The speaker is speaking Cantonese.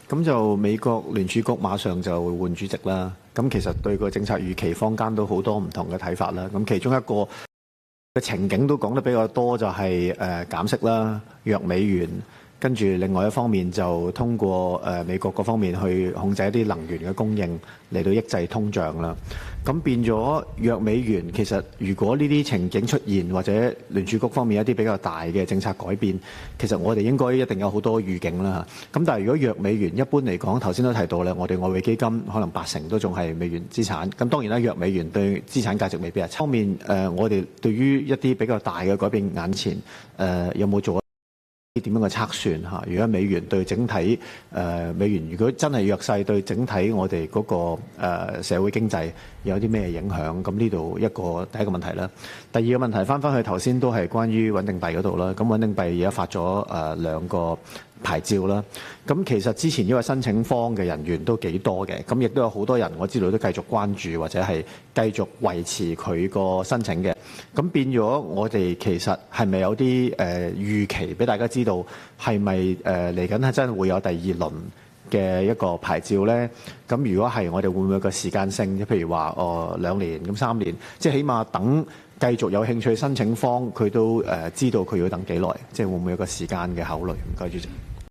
咁就美國聯儲局馬上就會換主席啦。咁其實對個政策預期坊間都好多唔同嘅睇法啦。咁其中一個嘅情景都講得比較多，就係減息啦、弱美元，跟住另外一方面就通過美國各方面去控制一啲能源嘅供應嚟到抑制通脹啦。咁變咗弱美元，其實如果呢啲情景出現，或者聯儲局方面一啲比較大嘅政策改變，其實我哋應該一定有好多預警啦。咁但係如果弱美元一般嚟講，頭先都提到咧，我哋外匯基金可能80%都仲係美元資產。咁當然啦，弱美元對資產價值未必係差。方面我哋對於一啲比較大嘅改變眼前有冇做點樣嘅測算嚇？如果美元對整體美元如果真係弱勢，對整體我哋嗰個社會經濟有啲咩影響？咁呢度第一個問題啦。第二個問題翻去頭先都係關於穩定幣嗰度啦。咁穩定幣而家發咗2個牌照啦。咁其實之前因為申請方嘅人員都幾多嘅，咁亦都有好多人我知道都繼續關注或者係繼續維持佢個申請嘅。咁變咗我哋其實係咪有啲預期俾大家知道係咪嚟緊係真係會有第二輪嘅一個牌照咧？咁如果係，我哋會唔會有個時間性？譬如話2年咁3年，即係起碼等繼續有興趣申請方佢都知道佢要等幾耐，即係會唔會有個時間嘅考慮？唔該，主席。